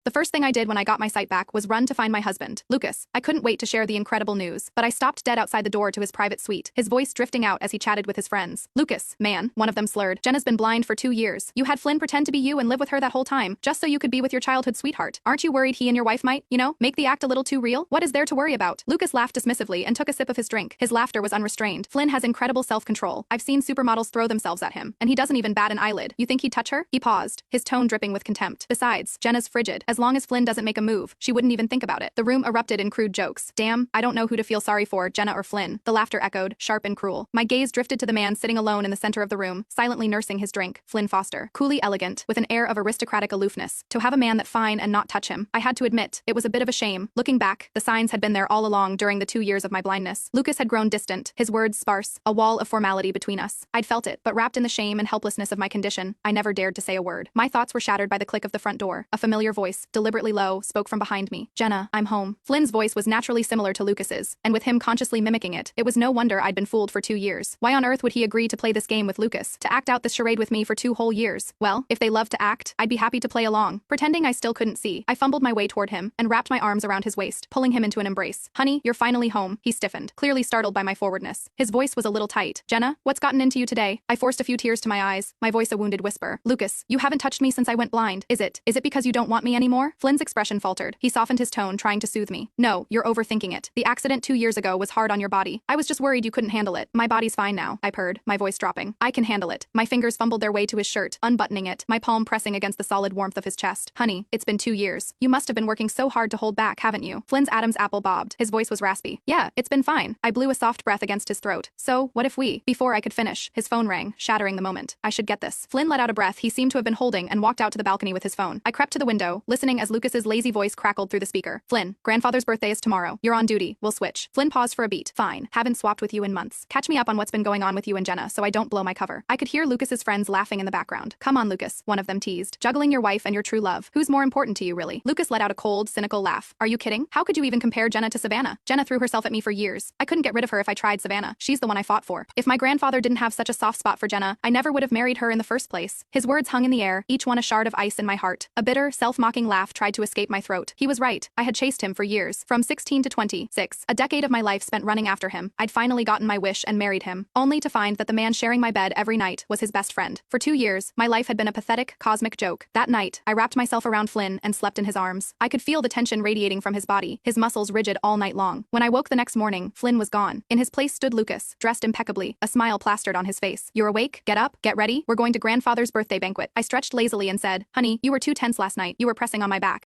The first thing I did when I got my sight back was run to find my husband, Lucas. I couldn't wait to share the incredible news, but I stopped dead outside the door to his private suite, his voice drifting out as he chatted with his friends. Lucas, man, one of them slurred. Jenna's been blind for 2 years. You had Flynn pretend to be you and live with her that whole time, just so you could be with your childhood sweetheart. Aren't you worried he and your wife might, make the act a little too real? What is there to worry about? Lucas laughed dismissively and took a sip of his drink. His laughter was unrestrained. Flynn has incredible self-control. I've seen supermodels throw themselves at him, and he doesn't even bat an eyelid. You think he'd touch her? He paused, his tone dripping with contempt. Besides, Jenna's frigid. As long as Flynn doesn't make a move, she wouldn't even think about it. The room erupted in crude jokes. Damn, I don't know who to feel sorry for, Jenna or Flynn. The laughter echoed, sharp and cruel. My gaze drifted to the man sitting alone in the center of the room, silently nursing his drink. Flynn Foster. Coolly elegant, with an air of aristocratic aloofness. To have a man that fine and not touch him, I had to admit, it was a bit of a shame. Looking back, the signs had been there all along during the 2 years of my blindness. Lucas had grown distant, his words sparse, a wall of formality between us. I'd felt it, but wrapped in the shame and helplessness of my condition, I never dared to say a word. My thoughts were shattered by the click of the front door. A familiar voice, deliberately low, spoke from behind me. Jenna, I'm home. Flynn's voice was naturally similar to Lucas's, and with him consciously mimicking it, it was no wonder I'd been fooled for 2 years. Why on earth would he agree to play this game with Lucas, to act out this charade with me for 2 whole years? Well, if they love to act, I'd be happy to play along. Pretending I still couldn't see, I fumbled my way toward him and wrapped my arms around his waist, pulling him into an embrace. Honey, you're finally home. He stiffened, clearly startled by my forwardness. His voice was a little tight. Jenna, what's gotten into you today? I forced a few tears to my eyes, my voice a wounded whisper. Lucas, you haven't touched me since I went blind. Is it because you don't want me anymore? Flynn's expression faltered. He softened his tone, trying to soothe me. No, you're overthinking it. The accident 2 years ago was hard on your body. I was just worried you couldn't handle it. My body's fine now, I purred, my voice dropping. I can handle it. My fingers fumbled their way to his shirt, unbuttoning it, my palm pressing against the solid warmth of his chest. Honey, it's been 2 years. You must have been working so hard to hold back, haven't you? Flynn's Adam's apple bobbed. His voice was raspy. Yeah, it's been fine. I blew a soft breath against his throat. So, what if we? Before I could finish, his phone rang, shattering the moment. I should get this. Flynn let out a breath he seemed to have been holding and walked out to the balcony with his phone. I crept to the window, listening as Lucas's lazy voice crackled through the speaker. Flynn, grandfather's birthday is tomorrow. You're on duty. We'll switch. Flynn paused for a beat. Fine. Haven't swapped with you in months. Catch me up on what's been going on with you and Jenna so I don't blow my cover. I could hear Lucas's friends laughing in the background. Come on, Lucas, one of them teased. Juggling your wife and your true love. Who's more important to you, really? Lucas let out a cold, cynical laugh. Are you kidding? How could you even compare Jenna to Savannah? Jenna threw herself at me for years. I couldn't get rid of her if I tried Savannah. She's the one I fought for. If my grandfather didn't have such a soft spot for Jenna, I never would have married her in the first place. His words hung in the air, each one a shard of ice in my heart. A bitter, self-mocking laugh tried to escape my throat. He was right. I had chased him for years. From 16 to 26. A decade of my life spent running after him. I'd finally gotten my wish and married him, only to find that the man sharing my bed every night was his best friend. For 2 years, my life had been a pathetic, cosmic joke. That night, I wrapped myself around Flynn and slept in his arms. I could feel the tension radiating from his body, his muscles rigid all night long. When I woke the next morning, Flynn was gone. In his place stood Lucas, dressed impeccably, a smile plastered on his face. You're awake? Get up, get ready. We're going to grandfather's birthday banquet. I stretched lazily and said, honey, you were too tense last night. You were pressing on my back.